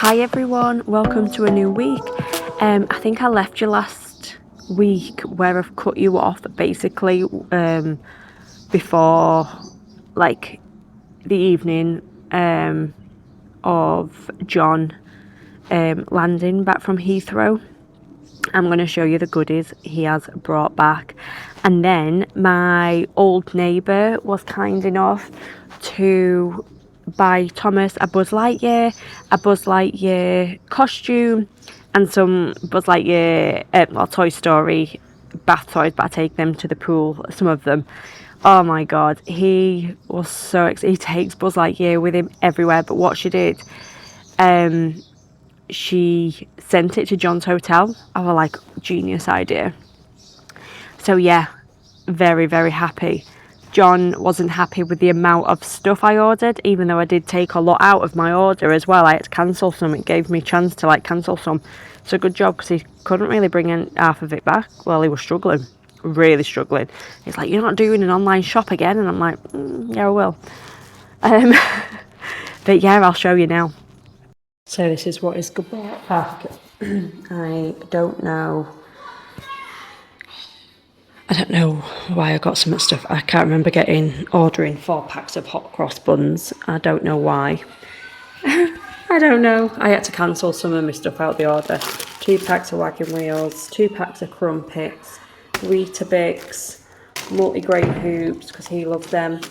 Hi everyone, welcome to a new week. I think I left you last week where I've cut you off basically before like the evening of John landing back from Heathrow. I'm going to show you the goodies he has brought back, and then my old neighbour was kind enough to buy Thomas a Buzz Lightyear costume and some Buzz Lightyear Toy Story bath toys, but I take them to the pool, some of them. Oh my god, he was so excited. He takes Buzz Lightyear with him everywhere, but what she did, she sent it to John's hotel. I was like, genius idea. So yeah, very, very happy. John wasn't happy with the amount of stuff I ordered, even though I did take a lot out of my order as well. I had to cancel some. It gave me a chance to cancel some. So good job, because he couldn't really bring in half of it back. Well, he was struggling, really struggling. He's like, you're not doing an online shop again? And I'm like, yeah, I will. But yeah, I'll show you now. So this is what is good back. I don't know why I got so much stuff. I can't remember ordering 4 packs of hot cross buns. I don't know why. I don't know. I had to cancel some of my stuff out the order. 2 packs of wagon wheels, 2 packs of crumpets, Weetabix, multigrain hoops because he loved them.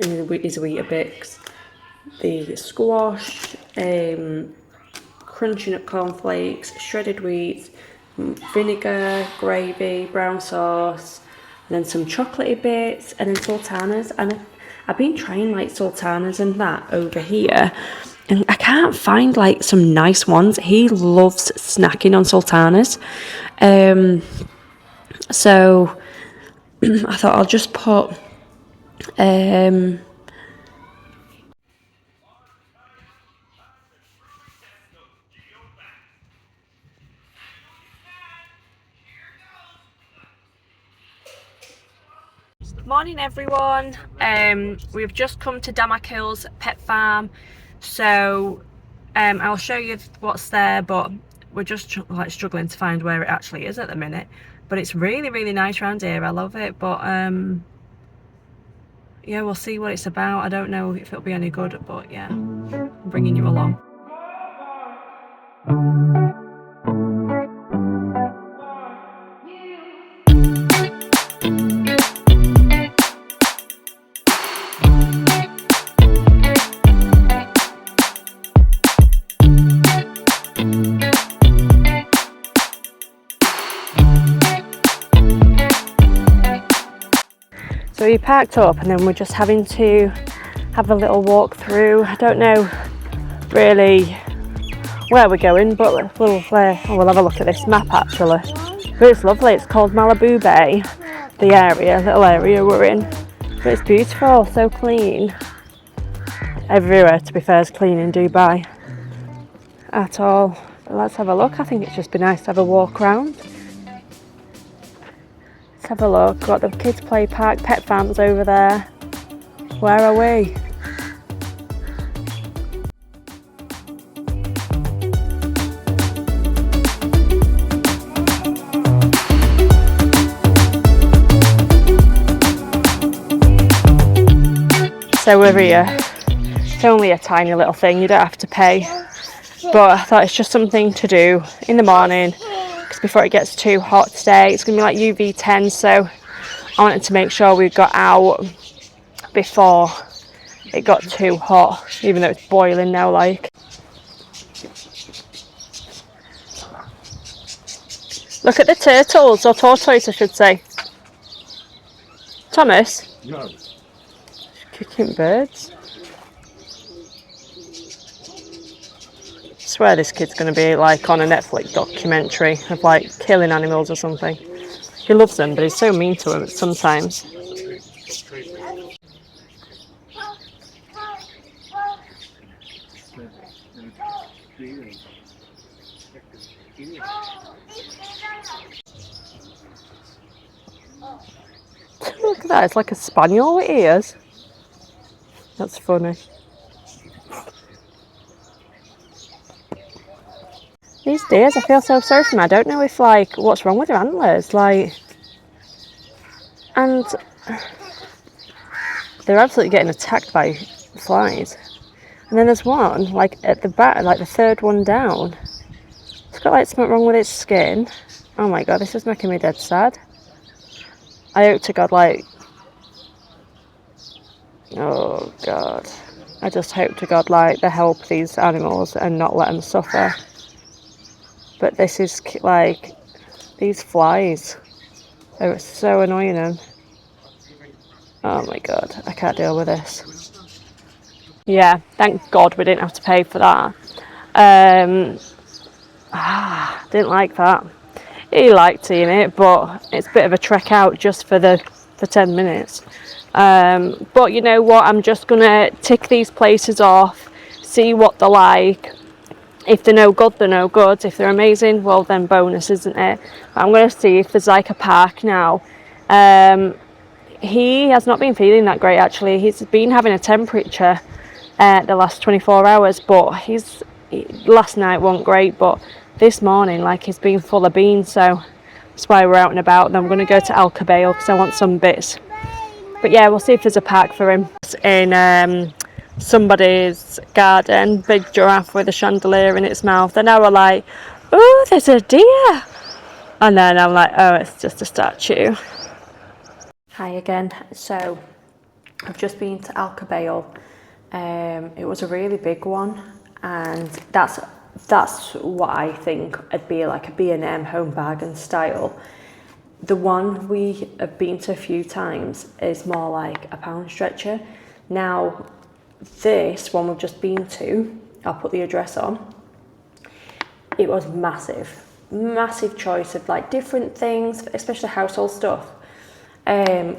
And his Weetabix, the squash, crunchy nut cornflakes, shredded wheat, vinegar, gravy, brown sauce, and then some chocolatey bits, and then sultanas. And I've been trying sultanas and that over here, and I can't find some nice ones. He loves snacking on sultanas, so I thought I'll just put Morning everyone. We've just come to Damac Hills Pet Farm, so I'll show you what's there, but we're just struggling to find where it actually is at the minute. But it's really, really nice around here. I love it, but yeah, we'll see what it's about. I don't know if it'll be any good, but yeah, I'm bringing you along. So we parked up, and then we're just having to have a little walk through. I don't know really where we're going, but we'll have a look at this map actually. But it's lovely. It's called Malibu Bay, the little area we're in. But it's beautiful, so clean. Everywhere, to be fair, is clean in Dubai at all. But let's have a look. I think it's just be nice to have a walk around. Let's have a look. Got the kids play park, pet farms over there. Where are we? So we're here. It's only a tiny little thing, you don't have to pay. But I thought it's just something to do in the morning, because before it gets too hot today, it's going to be UV 10, so I wanted to make sure we got out before it got too hot, even though it's boiling now. Look at the turtles, or tortoise I should say. Thomas? No. Kicking birds. I swear this kid's going to be on a Netflix documentary of killing animals or something. He loves them, but he's so mean to them sometimes. Look at that, it's like a spaniel with ears. That's funny. These deers, I feel so sorry for them. I don't know if, like, what's wrong with their antlers, like, and they're absolutely getting attacked by flies. And then there's one, like, at the back, like the third one down. It's got, like, something wrong with its skin. Oh my god, this is making me dead sad. I hope to God, like, oh god. I just hope to God, like, they help these animals and not let them suffer. But this is, like, these flies. They're so annoying them. Oh my god, I can't deal with this. Yeah, thank God we didn't have to pay for that. Didn't like that. He liked seeing it, but it's a bit of a trek out just for 10 minutes. But you know what, I'm just gonna tick these places off, see what they're like. If they're no good, they're no good. If they're amazing, well then bonus, isn't it? But I'm gonna see if there's like a park now. He has not been feeling that great actually. He's been having a temperature the last 24 hours, but last night wasn't great, but this morning, like, he's been full of beans, so that's why we're out and about. Then I'm going to go to Al Cabail because I want some bits. But yeah, we'll see if there's a park for him. In somebody's garden, big giraffe with a chandelier in its mouth, and now we're like, oh, there's a deer. And then I'm like, oh, it's just a statue. Hi again. So I've just been to Al Cabail. It was a really big one, and that's what I think it'd be, like a B&M home bargain style. The one we have been to a few times is more like a pound stretcher. Now this one we've just been to, I'll put the address on, it was massive choice of like different things, especially household stuff,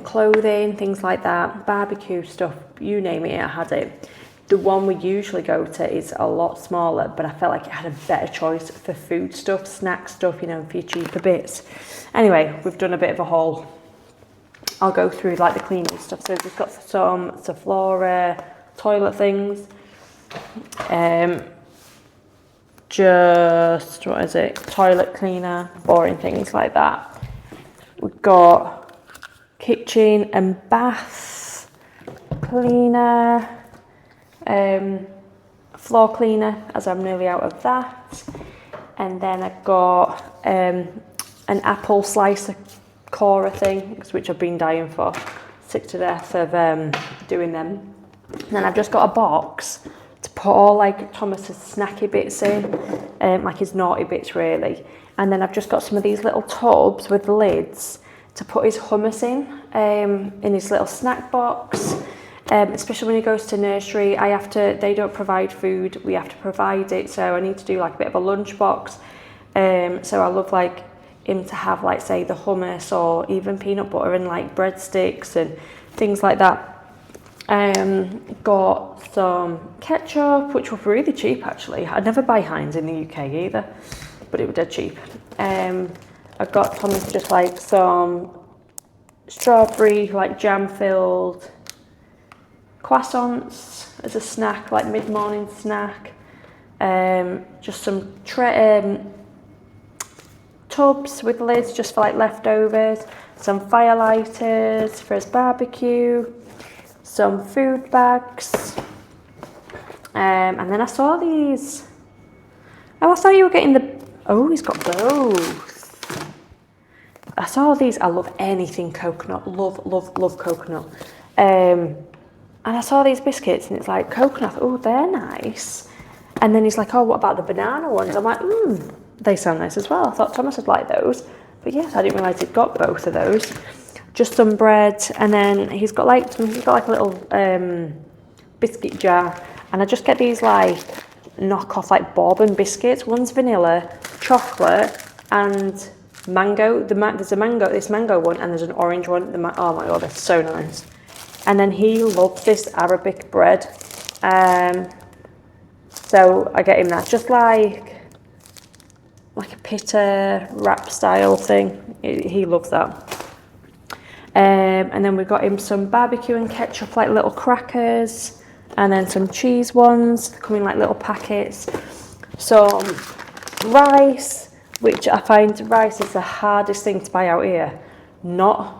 clothing, things like that, barbecue stuff, you name it, I had it. The one we usually go to is a lot smaller, but I felt like it had a better choice for food stuff, snack stuff, you know, for your cheaper bits. Anyway, we've done a bit of a haul. I'll go through like the cleaning stuff. So we've got some Sephora toilet things. Just, what is it? Toilet cleaner, boring things like that. We've got kitchen and bath cleaner. Floor cleaner, as I'm nearly out of that, and then I've got an apple slicer corer thing, which I've been dying for, sick to death of doing them. And then I've just got a box to put all like Thomas's snacky bits in, like his naughty bits really. And then I've just got some of these little tubs with lids to put his hummus in his little snack box. Especially when he goes to nursery, they don't provide food, we have to provide it, so I need to do like a bit of a lunch box. So I love like him to have like, say, the hummus or even peanut butter and like breadsticks and things like that. Got some ketchup, which was really cheap actually. I never buy Heinz in the UK either, but it was dead cheap. I've got Thomas just like some strawberry like jam filled croissants as a snack, like mid-morning snack. Just some tubs with lids just for like leftovers, some fire lighters for his barbecue, some food bags, and then I saw these. Oh, I thought you were getting he's got both. I saw these. I love anything coconut, love coconut. And I saw these biscuits and it's like coconut, oh, they're nice. And then he's like, oh, what about the banana ones? I'm like, they sound nice as well. I thought Thomas would like those. But yes, I didn't realise he'd got both of those. Just some bread, and then he's got like a little biscuit jar. And I just get these like knockoff like bourbon biscuits. One's vanilla, chocolate, and mango. There's this mango one, and there's an orange one. Oh my god, they're so nice. And then he loves this Arabic bread. So I get him that. Just like a pita wrap style thing. He loves that. And then we got him some barbecue and ketchup, like little crackers. And then some cheese ones, come in like little packets. Some rice, which I find rice is the hardest thing to buy out here. Not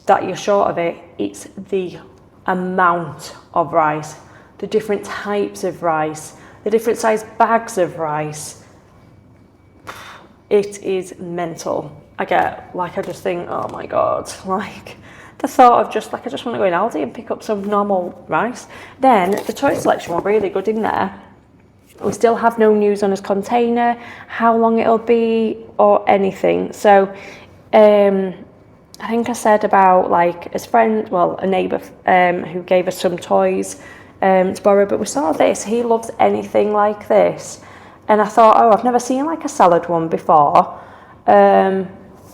that you're short of it, it's the amount of rice, the different types of rice, the different size bags of rice. It is mental. I just think, oh my God, like the thought of I just want to go in Aldi and pick up some normal rice. Then the toy selection was really good in there. We still have no news on his container, how long it'll be or anything. So I think I said about like his friend, well, a neighbour who gave us some toys to borrow, but we saw this. He loves anything like this. And I thought, oh, I've never seen like a salad one before.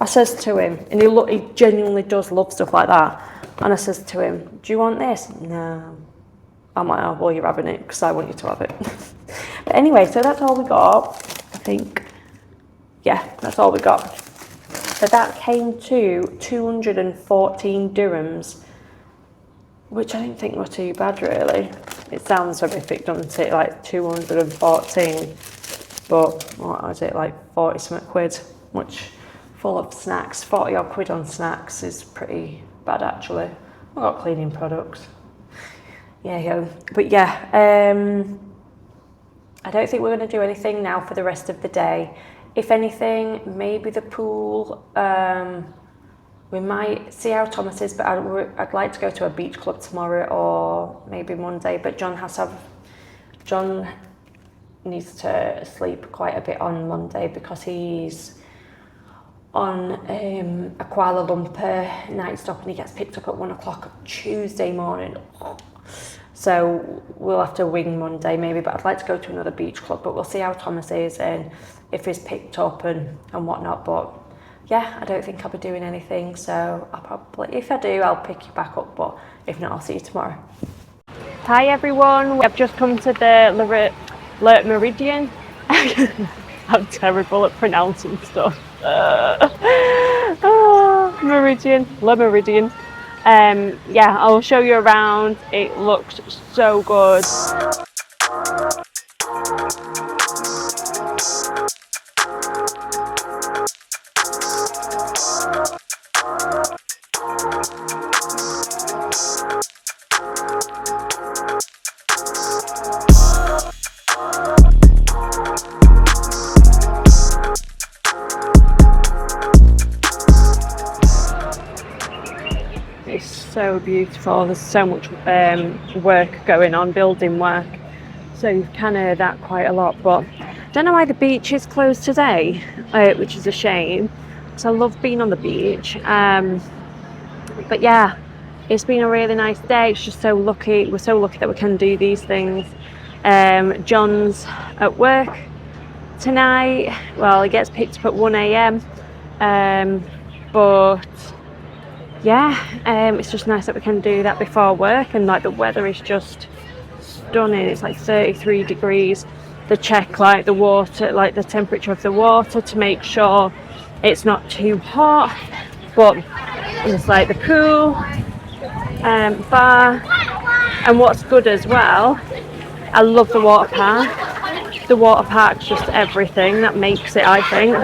I says to him, and he genuinely does love stuff like that. And I says to him, do you want this? No. I'm like, oh, well, you're having it because I want you to have it. But anyway, so that's all we got. I think, yeah, that's all we got. So that came to 214 dirhams, which I didn't think were too bad, really. It sounds horrific, doesn't it? Like 214, but what was it, like 40 something quid, which full of snacks, 40 odd quid on snacks is pretty bad, actually. I've got cleaning products. Yeah, but yeah, I don't think we're going to do anything now for the rest of the day. If anything, maybe the pool. We might see how Thomas is, but I'd like to go to a beach club tomorrow or maybe Monday. But John needs to sleep quite a bit on Monday because he's on a Kuala Lumpur night stop and he gets picked up at 1 o'clock Tuesday morning. So we'll have to wing Monday maybe, but I'd like to go to another beach club, but we'll see how Thomas is and if he's picked up and whatnot. But yeah, I don't think I'll be doing anything, so I'll probably, if I do, I'll pick you back up, but if not, I'll see you tomorrow. Hi everyone, I've just come to the Le Meridian. I'm terrible at pronouncing stuff. Meridian, Le Meridian. Yeah, I'll show you around. It looks so good. It's so beautiful. There's so much work going on, building work, so you can hear that quite a lot. But I don't know why the beach is closed today, which is a shame because I love being on the beach. But yeah, it's been a really nice day. It's just so lucky. We're so lucky that we can do these things. John's at work tonight. Well, he gets picked up at 1 a.m. But yeah, it's just nice that we can do that before work, and like the weather is just stunning. It's like 33 degrees. They check like the water, like the temperature of the water to make sure it's not too hot. But it's like the pool, bar, and what's good as well, I love the water park. The water park's just everything that makes it, I think.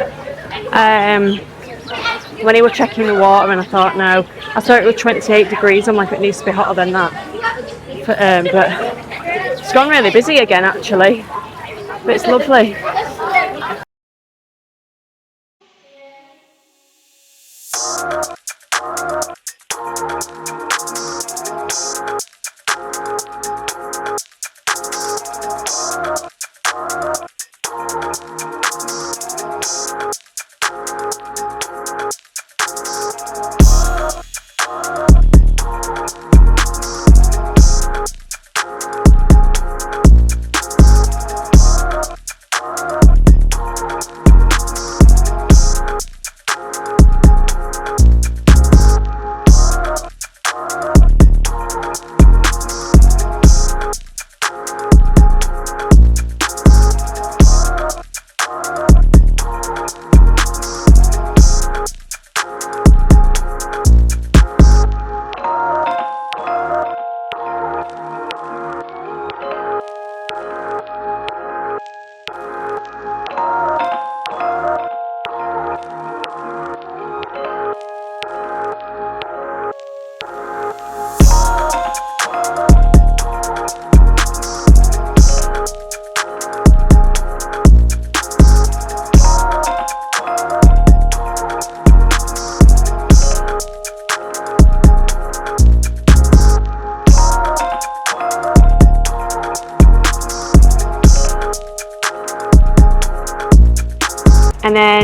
When he was checking the water and I thought, no, I saw it was 28 degrees. I'm like, it needs to be hotter than that. But it's gone really busy again, actually. But it's lovely.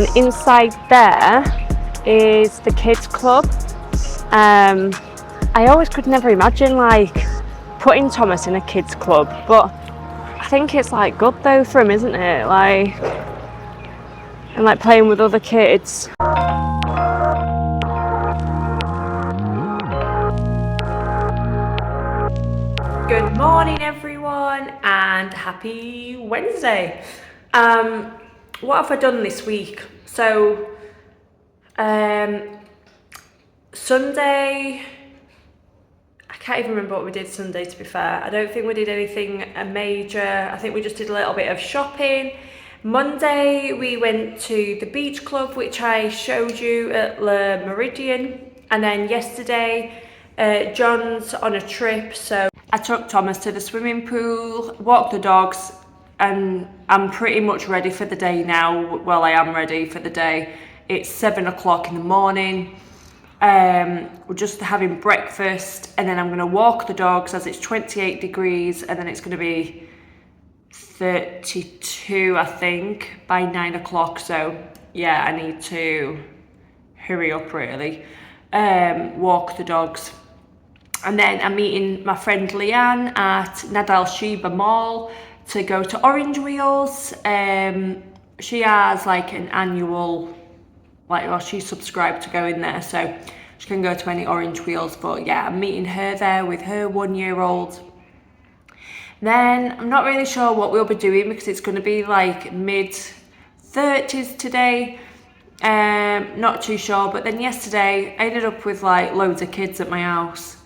then inside there is the kids club. I always could never imagine like putting Thomas in a kids club, but I think it's like good though for him, isn't it? Like, and like playing with other kids. Good morning everyone and happy Wednesday. What have I done this week? So Sunday, I can't even remember what we did Sunday, to be fair. I don't think we did anything major. I think we just did a little bit of shopping. Monday we went to the beach club, which I showed you at Le Meridian, and then yesterday John's on a trip, so I took Thomas to the swimming pool, walked the dogs, and I'm pretty much ready for the day now. Well, I am ready for the day. It's 7 o'clock in the morning. We're just having breakfast, and then I'm going to walk the dogs as it's 28 degrees, and then it's going to be 32, I think, by 9 o'clock. So yeah, I need to hurry up really. Walk the dogs. And then I'm meeting my friend Leanne at Nadal Sheba Mall to go to Orange Wheels. She has like an annual, she's subscribed to go in there, so she can go to any Orange Wheels. But yeah, I'm meeting her there with her 1-year-old. Then I'm not really sure what we'll be doing because it's going to be like mid-30s today. Not too sure. But then yesterday I ended up with like loads of kids at my house.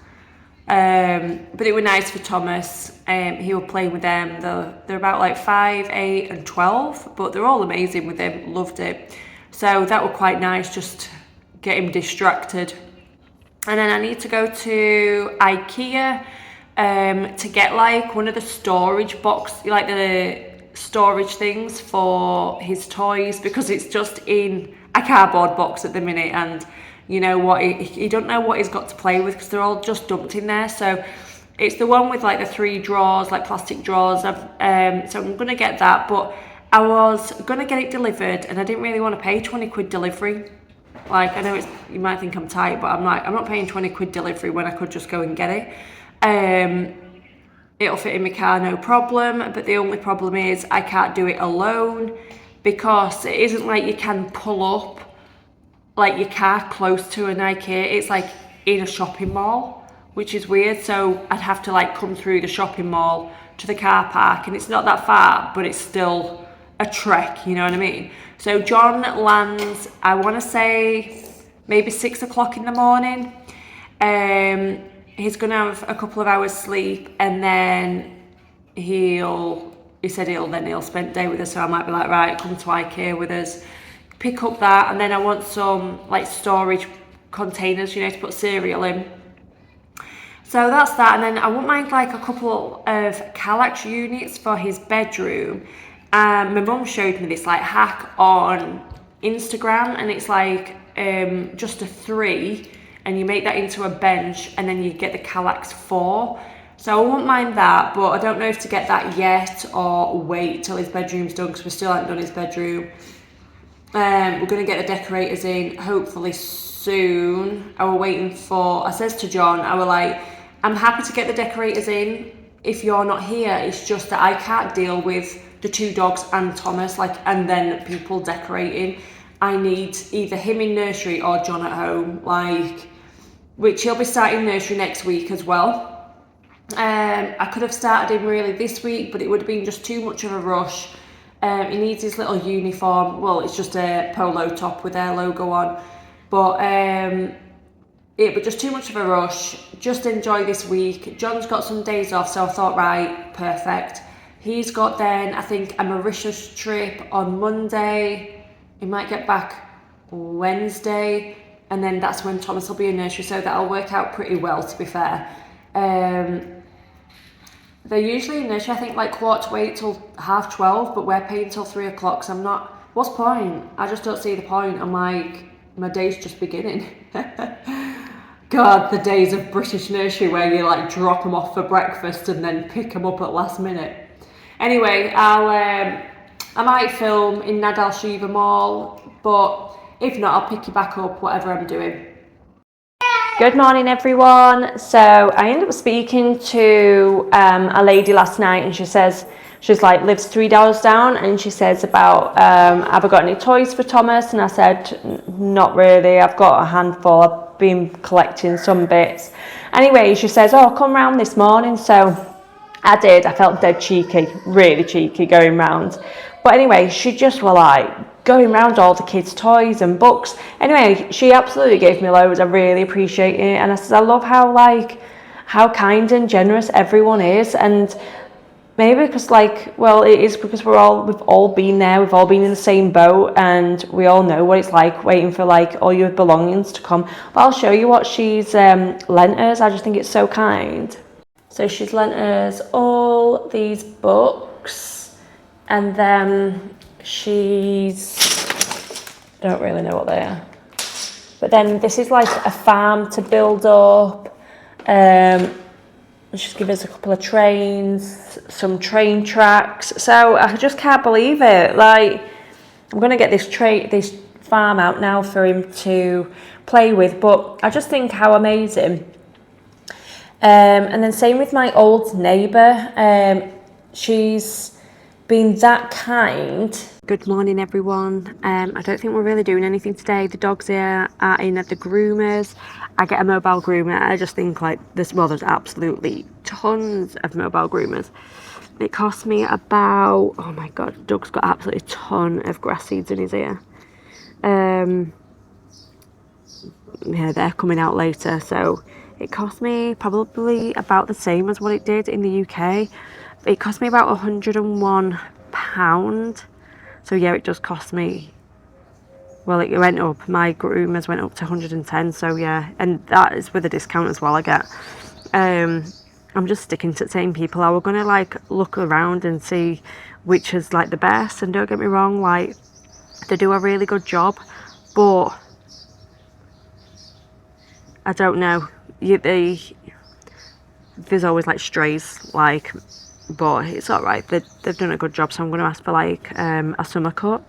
But it was nice for Thomas. He was playing with them. They're about like 5, 8 and 12, but they're all amazing with him. Loved it. So that was quite nice, just get him distracted. And then I need to go to IKEA to get like one of the storage box, like the storage things for his toys, because it's just in a cardboard box at the minute, and you know what, he don't know what he's got to play with because they're all just dumped in there. So it's the one with like the 3 drawers, like plastic drawers. So I'm gonna get that, but I was gonna get it delivered and I didn't really want to pay 20 quid delivery. Like, I know you might think I'm tight, but I'm not paying 20 quid delivery when I could just go and get it. It'll fit in my car, no problem, but the only problem is I can't do it alone because it isn't like you can pull up like your car close to an IKEA. It's like in a shopping mall, which is weird. So I'd have to like come through the shopping mall to the car park, and it's not that far, but it's still a trek, you know what I mean? So John lands, I want to say maybe 6 o'clock in the morning. He's gonna have a couple of hours sleep, and then he'll spend the day with us. So I might be like, right, come to IKEA with us, pick up that, and then I want some like storage containers, to put cereal in. So that's that. And then I wouldn't mind like a couple of Kallax units for his bedroom. My mum showed me this like hack on Instagram, and it's like just a 3, and you make that into a bench, and then you get the Kallax 4. So I wouldn't mind that, but I don't know if to get that yet or wait till his bedroom's done, because we still haven't done his bedroom. We're going to get the decorators in hopefully soon. I says to John, I was like, I'm happy to get the decorators in if you're not here. It's just that I can't deal with the 2 dogs and Thomas, and then people decorating. I need either him in nursery or John at home, which he'll be starting nursery next week as well. I could have started him really this week, but it would have been just too much of a rush. He needs his little uniform. Well, it's just a polo top with their logo on, but it was just too much of a rush. Just enjoy this week. John's got some days off, so I thought, right, perfect. He's got then, I think, a Mauritius trip on Monday. He might get back Wednesday, and then that's when Thomas will be in nursery, so that'll work out pretty well, to be fair. They're usually in nursery, I think, like 11:15 till 12:30, but we're paying till 3 o'clock, so I'm not, what's the point? I just don't see the point. I'm like, my day's just beginning. God, the days of British nursery where you like drop them off for breakfast and then pick them up at last minute. Anyway, I'll I might film in Nadal Shiva Mall, but if not, I'll pick you back up whatever I'm doing. Good morning, everyone. So I ended up speaking to a lady last night, and she says, she's like, lives 3 doors down, and she says about, have I got any toys for Thomas? And I said, not really, I've got a handful, I've been collecting some bits. Anyway, she says, oh, come round this morning. So I did. I felt dead cheeky, really cheeky going round. But anyway, she just were like going round all the kids' toys and books. Anyway, she absolutely gave me loads. I really appreciate it. And I said, I love how kind and generous everyone is. And maybe because it is because we've all been there. We've all been in the same boat, and we all know what it's like waiting for all your belongings to come. But I'll show you what she's lent us. I just think it's so kind. So she's lent us all these books, and then don't really know what they are. But then this is like a farm to build up. She's given us a couple of trains, some train tracks. So I just can't believe it. I'm gonna get this farm out now for him to play with. But I just think how amazing. And then same with my old neighbour. She's been that kind. Good morning, everyone. I don't think we're really doing anything today. The dogs here are in at the groomers. I get a mobile groomer. I just think there's absolutely tons of mobile groomers. It cost me about, oh my god, Doug's got absolutely a ton of grass seeds in his ear. Yeah, they're coming out later, so it cost me probably about the same as what it did in the UK. It cost me about £101. So yeah, it does cost me, well, it went up. My groomers went up to 110, so yeah, and that is with a discount as well I get. I'm just sticking to the same people. I was gonna look around and see which is the best, and don't get me wrong, they do a really good job, but I don't know. There's always strays, but it's all right. They've done a good job. So I'm going to ask for a summer cut.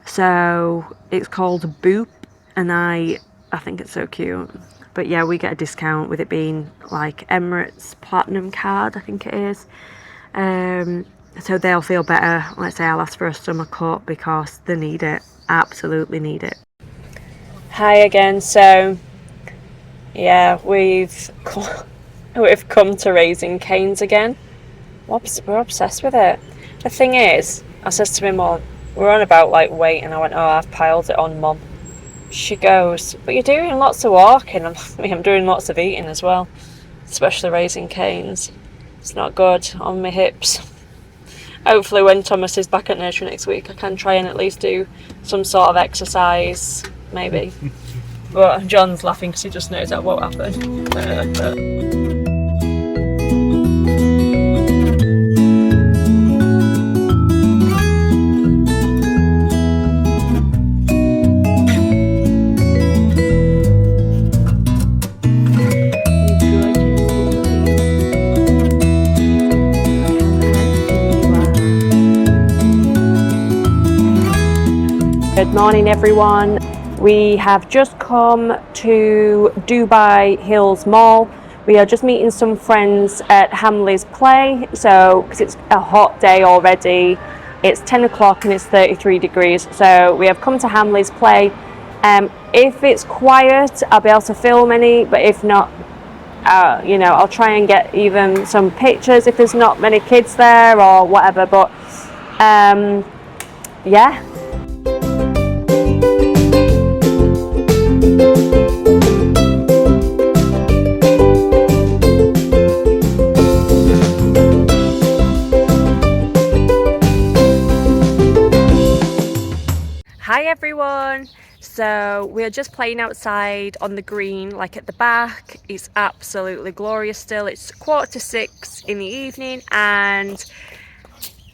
So it's called Boop, and I think it's so cute. But yeah, we get a discount with it being Emirates Platinum card, I think it is. So they'll feel better. Let's say I'll ask for a summer cut because they need it. Absolutely need it. Hi again. So yeah, we've come to Raising Cane's again. We're obsessed with it. The thing is, I said to him, well, we're on about weight, and I went, oh, I've piled it on, Mum. She goes, but you're doing lots of walking. I'm doing lots of eating as well, especially Raising Cane's. It's not good on my hips. Hopefully when Thomas is back at nursery next week, I can try and at least do some sort of exercise, maybe. But John's laughing because he just knows that won't happen. Good morning, everyone. We have just come to Dubai Hills Mall. We are just meeting some friends at Hamley's Play. So, because it's a hot day already, it's 10 o'clock and it's 33 degrees. So we have come to Hamley's Play. If it's quiet, I'll be able to film any, but if not, I'll try and get even some pictures if there's not many kids there or whatever. But yeah. Hi everyone, so we're just playing outside on the green at the back. It's absolutely glorious still. It's 5:45 in the evening and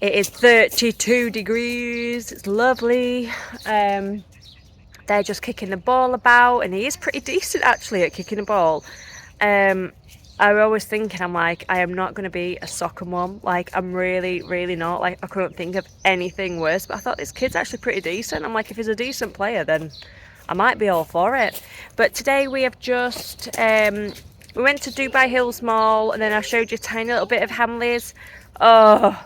it is 32 degrees. It's lovely. They're just kicking the ball about, and he is pretty decent actually at kicking the ball. I was always thinking, I'm like, I am not going to be a soccer mum. Like, I'm really, really not. Like, I couldn't think of anything worse. But I thought this kid's actually pretty decent. I'm like, if he's a decent player, then I might be all for it. But today we have just, we went to Dubai Hills Mall, and then I showed you a tiny little bit of Hamleys. Oh,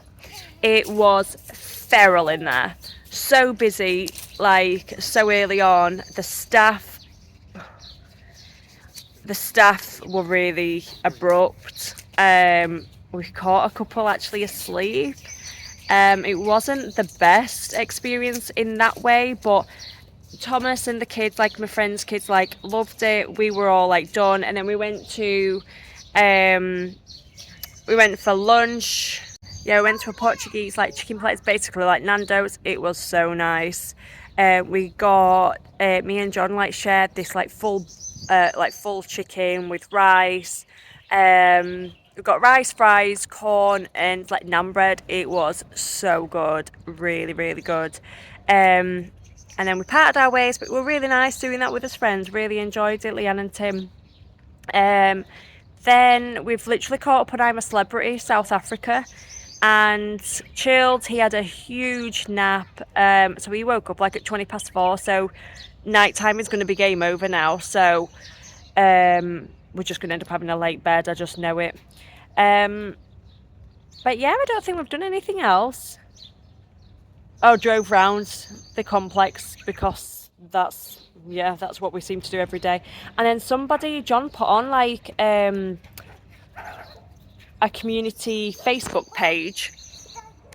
it was feral in there. So busy, like, so early on. The staff were really abrupt. We caught a couple actually asleep. It wasn't the best experience in that way, but Thomas and the kids, like my friend's kids, like loved it. We were all like done, and then we went for lunch. Yeah, we went to a Portuguese like chicken place, basically like Nando's. It was so nice. We got me and John like shared this like full chicken with rice. We got rice, fries, corn, and like naan bread. It was so good, really, really good. And then we parted our ways, but it was really nice doing that with his friends. Really enjoyed it, Leanne and Tim. Then we've literally caught up on I'm a Celebrity, South Africa, and chilled. He had a huge nap, so he woke up like at 4:20. So nighttime is going to be game over now. So we're just going to end up having a late bed. I just know it. But yeah, I don't think we've done anything else. Oh, drove round the complex because that's what we seem to do every day. And then John put on like a community Facebook page.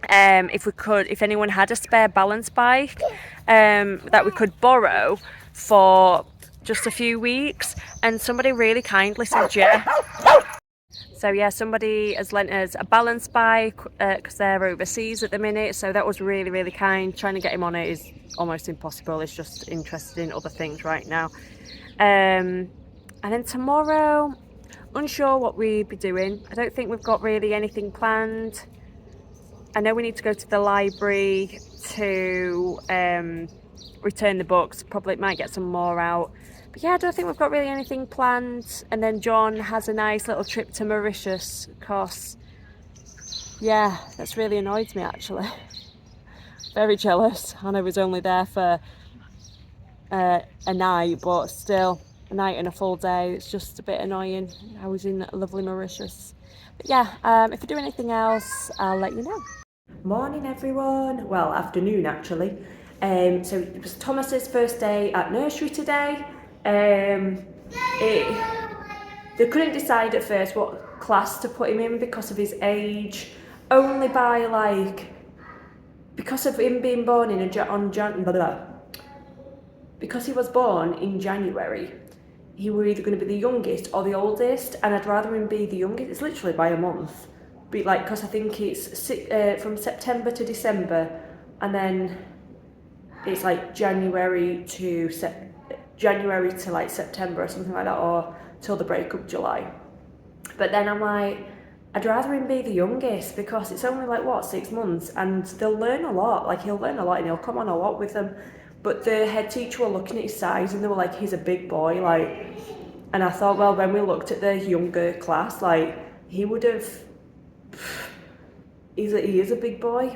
If anyone had a spare balance bike that we could borrow for just a few weeks, and somebody really kindly said yeah. So yeah, somebody has lent us a balance bike because they're overseas at the minute. So that was really, really kind. Trying to get him on it is almost impossible. He's just interested in other things right now. And then tomorrow, unsure what we'd be doing. I don't think we've got really anything planned. I know we need to go to the library to return the books. Probably might get some more out. But yeah, I don't think we've got really anything planned. And then John has a nice little trip to Mauritius, because yeah, that's really annoyed me actually. Very jealous. I know he was only there for a night, but still, a night and a full day. It's just a bit annoying. I was in lovely Mauritius. But yeah, if I do anything else, I'll let you know. Morning everyone, well afternoon actually. So it was Thomas's first day at nursery today. They couldn't decide at first what class to put him in because of his age, only by because of him being born because he was born in January. He were either going to be the youngest or the oldest, and I'd rather him be the youngest. It's literally by a month. Because I think it's from September to December, and then it's like January to like September or something like that, or till the break up July. But then I'm like, I'd rather him be the youngest because it's only like 6 months, and they'll learn a lot. Like he'll learn a lot and he'll come on a lot with them. But the head teacher were looking at his size and they were like, he's a big boy, like. And I thought, well, when we looked at the younger class, like he would have. He is a big boy,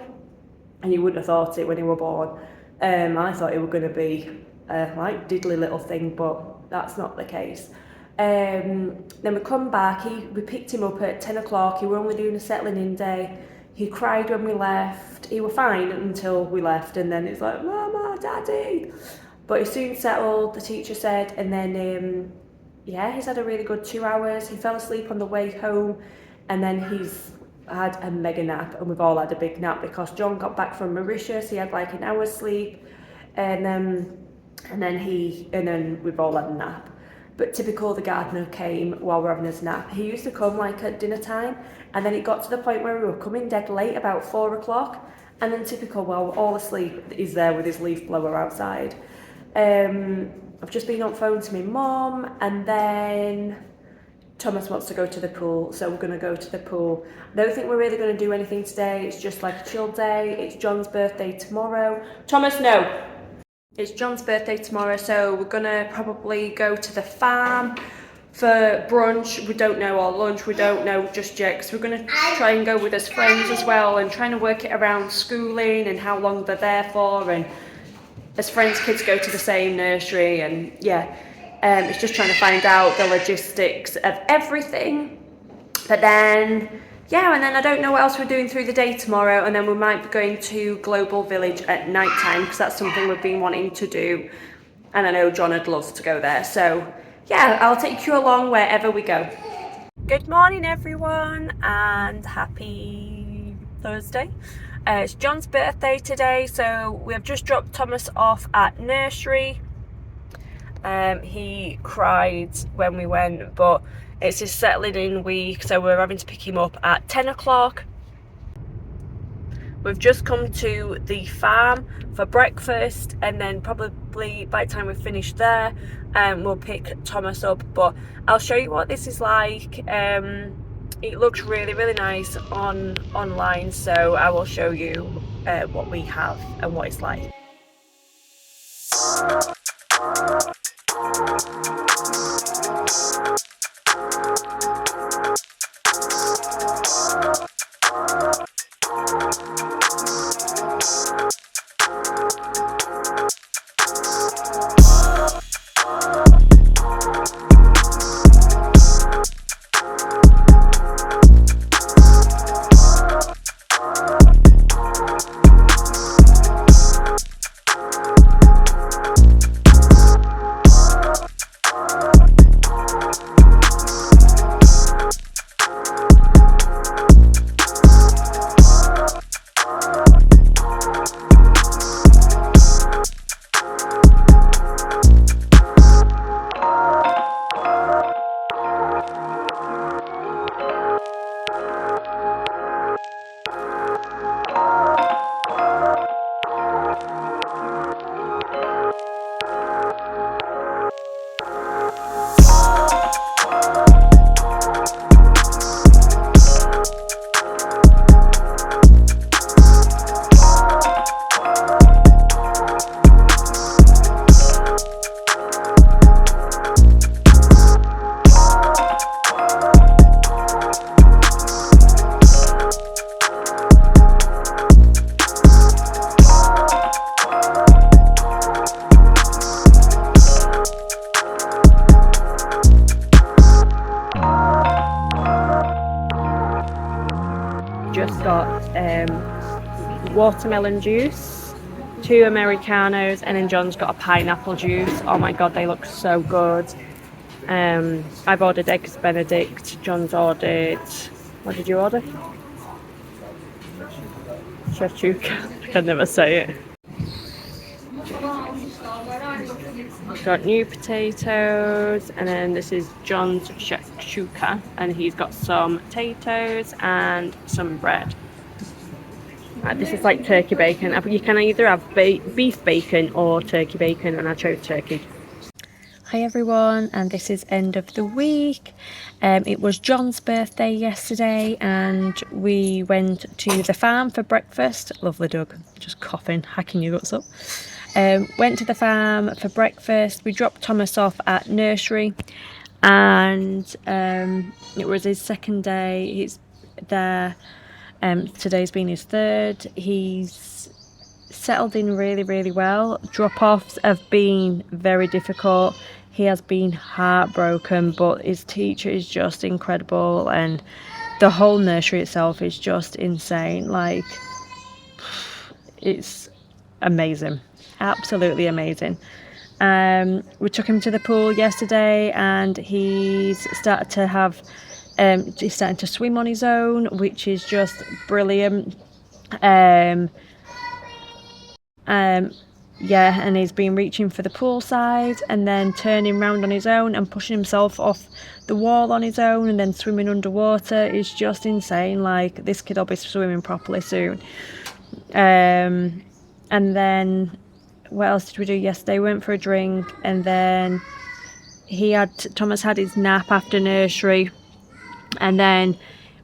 and you wouldn't have thought it when he were born. I thought he was going to be like diddly little thing, but that's not the case. Then we come back. We picked him up at 10 o'clock. He were only doing a settling in day. He cried when we left. He was fine until we left, and then it's like, Mama, Daddy. But he soon settled, the teacher said, and then he's had a really good 2 hours. He fell asleep on the way home, and then he's had a mega nap, and we've all had a big nap because John got back from Mauritius. He had like an hour's sleep, and then we've all had a nap. But typical, the gardener came while we're having his nap. He used to come like at dinner time, and then it got to the point where we were coming dead late, about 4 o'clock, and then typical, while we're all asleep, he's there with his leaf blower outside. I've just been on phone to my mum, and then Thomas wants to go to the pool, so we're going to go to the pool. I don't think we're really going to do anything today. It's just like a chill day. It's John's birthday tomorrow. Thomas, no. It's John's birthday tomorrow, so we're going to probably go to the farm, for brunch, we don't know, or lunch, we don't know just yet, because we're going to try and go with his friends as well, and trying to work it around schooling and how long they're there for, and his friends' kids go to the same nursery, and yeah, it's just trying to find out the logistics of everything. But then, yeah, and then I don't know what else we're doing through the day tomorrow, and then we might be going to Global Village at night time, because that's something we've been wanting to do, and I know John would love to go there. So yeah, I'll take you along wherever we go. Good morning everyone, and happy Thursday. It's John's birthday today, so we have just dropped Thomas off at nursery. He cried when we went, but it's his settling in week, so we're having to pick him up at 10 o'clock. We've just come to the farm for breakfast, and then probably by the time we've finished there, we'll pick Thomas up. But I'll show you what this is like. It looks really, really nice online, so I will show you what we have and what it's like. Just got watermelon juice, 2 Americanos, and then John's got a pineapple juice. Oh my god, they look so good. I've ordered eggs Benedict. John's ordered, what did you order? Shakshuka. I can never say it. Got new potatoes, and then this is John's shakshuka, and he's got some potatoes and some bread. This is like turkey bacon. You can either have beef bacon or turkey bacon, and I chose turkey. Hi everyone, and this is end of the week. It was John's birthday yesterday, and we went to the farm for breakfast. Lovely Doug, just coughing, hacking your guts up. Went to the farm for breakfast. We dropped Thomas off at nursery, and it was his second day. He's there. Today's been his third. He's settled in really, really well. Drop-offs have been very difficult. He has been heartbroken, but his teacher is just incredible, and the whole nursery itself is just insane. Like, it's amazing, absolutely amazing. We took him to the pool yesterday, and he's started to have he's starting to swim on his own, which is just brilliant. Yeah, and he's been reaching for the pool side and then turning round on his own and pushing himself off the wall on his own and then swimming underwater. Is just insane. Like, this kid will be swimming properly soon. And then what else did we do yesterday? We went for a drink, and then Thomas had his nap after nursery, and then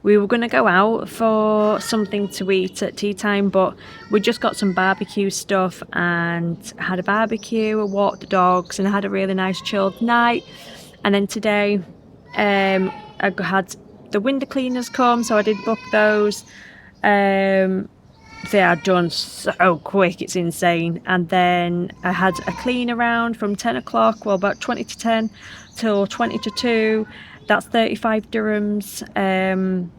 we were going to go out for something to eat at tea time, but we just got some barbecue stuff and had a barbecue, walked the dogs, and had a really nice chilled night. And then today I had the window cleaners come, so I did book those. They are done so quick, it's insane. And then I had a clean around from 10 o'clock, well, about 20 to 10 till 20 to 2. That's 35 dirhams an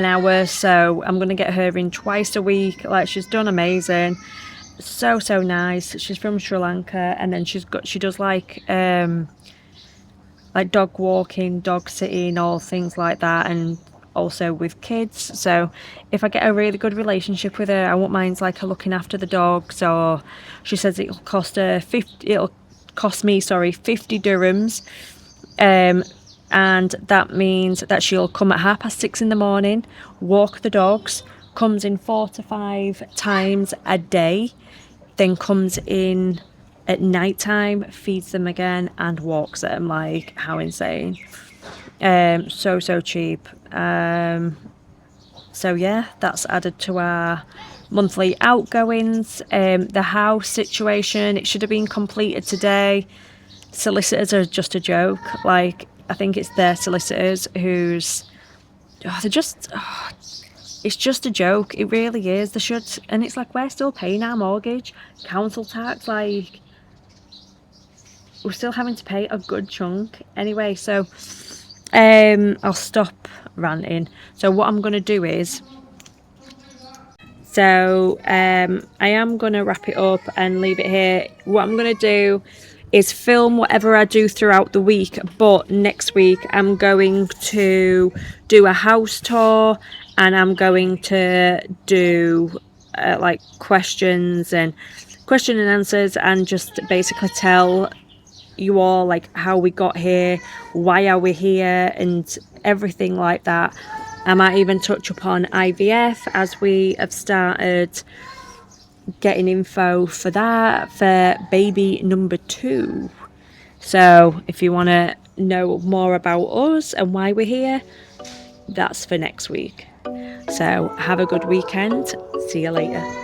hour, so I'm gonna get her in twice a week. Like, she's done amazing, so nice. She's from Sri Lanka, and then she does like dog walking, dog sitting, all things like that, and also with kids. So if I get a really good relationship with her, I won't mind like her looking after the dogs. Or she says it'll cost me 50 dirhams, and that means that she'll come at 6:30 in the morning, walk the dogs, comes in 4 to 5 times a day, then comes in at night time, feeds them again, and walks them. Like, how insane. So cheap. So yeah, that's added to our monthly outgoings. The house situation, it should have been completed today. Solicitors are just a joke. Like, I think it's their solicitors who's it's just a joke. It really is. They should, and it's like, we're still paying our mortgage, council tax, like we're still having to pay a good chunk anyway. So I'll stop ranting. So what I'm gonna do is, I am gonna wrap it up and leave it here. What I'm gonna do is film whatever I do throughout the week, but next week I'm going to do a house tour, and I'm going to do like question and answers, and just basically tell you all like how we got here, why are we here, and everything like that. I might even touch upon IVF, as we have started getting info for that for baby number 2. So if you want to know more about us and why we're here, that's for next week. So have a good weekend. See you later.